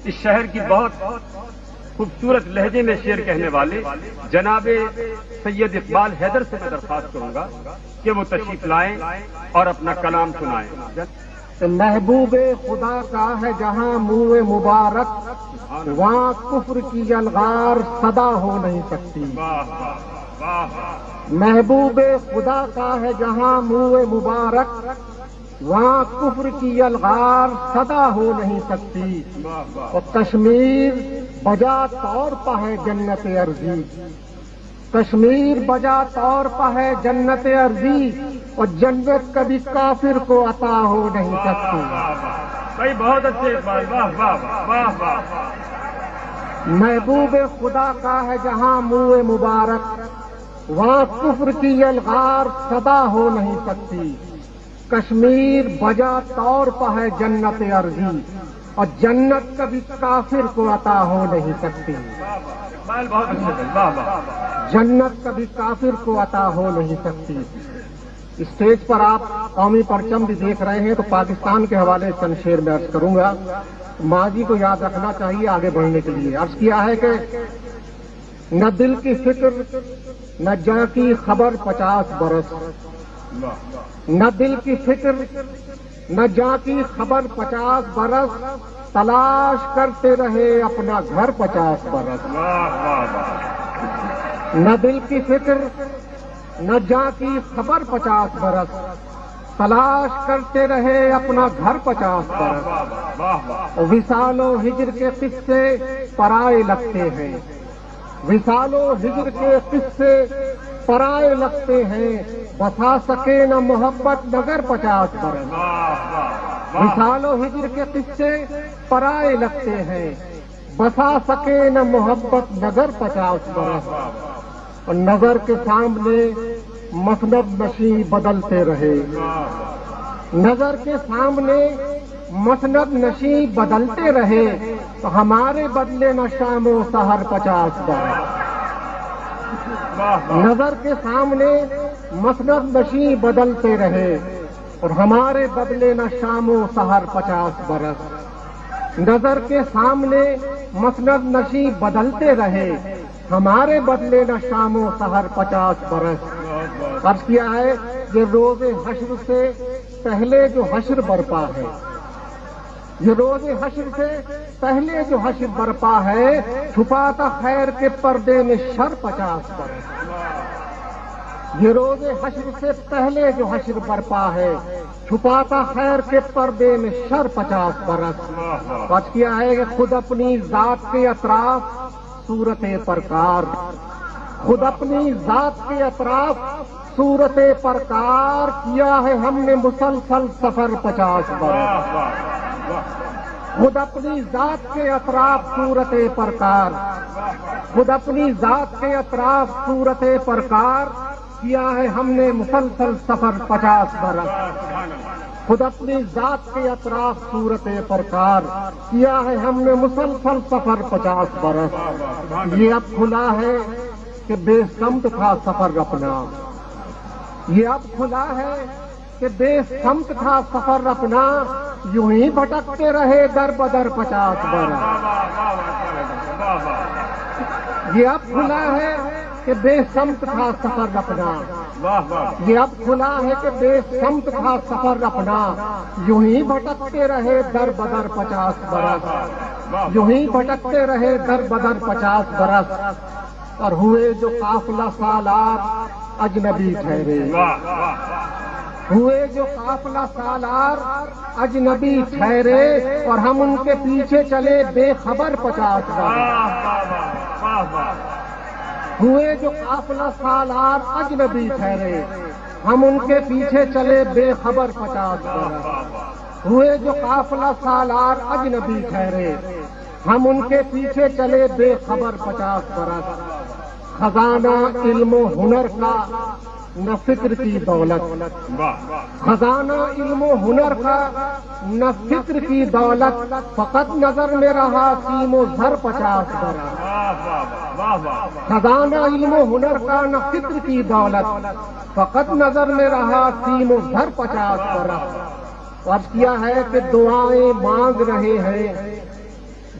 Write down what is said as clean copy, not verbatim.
اس شہر کی بہت خوبصورت لہجے میں شعر کہنے والے جناب سید اقبال حیدر سے میں درخواست کروں گا کہ وہ تشریف لائیں اور اپنا کلام سنائیں۔ محبوب خدا کا ہے جہاں منہ مبارک، وہاں کفر کی یلغار صدا ہو نہیں سکتی۔ محبوب خدا کا ہے جہاں منہ مبارک، وہاں کفر کی یلغار صدا ہو نہیں سکتی۔ اور کشمیر بجا طور پہ ہے جنت ارضی، کشمیر بجا طور پہ ہے جنت ارضی، اور جنت کبھی کافر کو عطا ہو نہیں سکتی۔ بھائی بہت اچھے اقبال، واہ واہ واہ واہ۔ محبوب خدا کا ہے جہاں منہ مبارک، وہاں کفر کی یلغار صدا ہو نہیں سکتی۔ کشمیر بجا طور پہ ہے جنت ارضی، اور جنت کبھی کافر کو عطا ہو نہیں سکتی۔ بہت اچھے، واہ واہ۔ جنت کبھی کافر کو عطا ہو نہیں سکتی۔ اسٹیج پر آپ قومی پرچم بھی دیکھ رہے ہیں، تو پاکستان کے حوالے چند شعر میں عرض کروں گا۔ ماضی کو یاد رکھنا چاہیے آگے بڑھنے کے لیے۔ عرض کیا ہے کہ نہ دل کی فکر نہ جاں کی خبر 50 برس، نہ دل کی فکر نہ جاں کی خبر 50 برس، تلاش کرتے رہے اپنا گھر 50 برس۔ نہ دل کی فکر نہ جاں کی خبر 50 برس، تلاش کرتے رہے اپنا گھر 50 برس۔ وصال و ہجر کے قصے پرائے لگتے ہیں، وصال و ہجر کے قصے پرائے لگتے ہیں، بسا سکے نہ محبت نگر 50 برس۔ وصال و ہجر کے قصے پرائے لگتے ہیں، بسا سکے نہ محبت نگر 50 برس۔ اور نظر کے سامنے مسند نشیں بدلتے رہے، نظر کے سامنے مسند نشیں بدلتے رہے، تو ہمارے بدلے نہ شام و سحر 50 برس۔ نظر کے سامنے مسند نشیں بدلتے رہے، اور ہمارے بدلے نہ شام و سحر 50 برس۔ نظر کے سامنے مسند نشیں بدلتے رہے، ہمارے بدلے نہ شام و سحر 50 برس۔ عرض کیا ہے یہ روز حشر سے پہلے جو حشر برپا ہے، یہ روز حشر سے پہلے جو حشر برپا ہے، چھپاتا خیر کے پردے میں شر 50 برس۔ یہ روز حشر سے پہلے جو حشر برپا ہے، چھپاتا خیر کے پردے میں شر 50 برس۔ عرض کیا ہے کہ خود اپنی ذات کے اطراف صورت پرکار، خود اپنی ذات کے اطراف صورت پرکار، کیا ہے ہم نے مسلسل سفر 50 برس۔ خود اپنی ذات کے اطراف صورت پرکار، خود اپنی ذات کے اطراف صورت پرکار، کیا ہے ہم نے مسلسل سفر 50 برس۔ خود اپنی ذات کے اطراف صورت پرکار، کیا ہے ہم نے مسلسل سفر 50 برس۔ یہ اب کھلا ہے کہ بے سمت تھا سفر اپنا، یہ اب کھلا ہے کہ بے سمت تھا سفر اپنا، یوں ہی بھٹکتے رہے در بدر 50 برس۔ یہ اب کھلا ہے کہ بے سمت تھا سفر اپنا، یہ اب کھلا ہے کہ بے سمت تھا سفر اپنا، یوں ہی بھٹکتے رہے در بدر 50 برس، یوں ہی بھٹکتے رہے در بدر 50 برس۔ اور ہوئے جو قافلہ سالار اجنبی ٹھہرے، ہوئے جو قافلہ سالار اجنبی ٹھہرے، اور ہم ان کے پیچھے چلے بے خبر 50 برس۔ ہوئے جو قافلہ سالار اجنبی ٹھہرے، ہم ان کے پیچھے چلے بے خبر 50 برس۔ ہوئے جو قافلہ سالار اجنبی ٹھہرے، ہم ان کے پیچھے چلے بے خبر 50 برس۔ خزانہ علم و ہنر کا نہ فکر کی دولت، خزانہ علم و ہنر کا نہ فکر کی دولت، فقط نظر میں رہا سیم و زر 50 برس۔ خزانہ علم و ہنر کا نہ فکر کی دولت، فقط نظر میں رہا سیم و زر 50 برس۔ عرض کیا ہے کہ دعائیں مانگ رہے ہیں،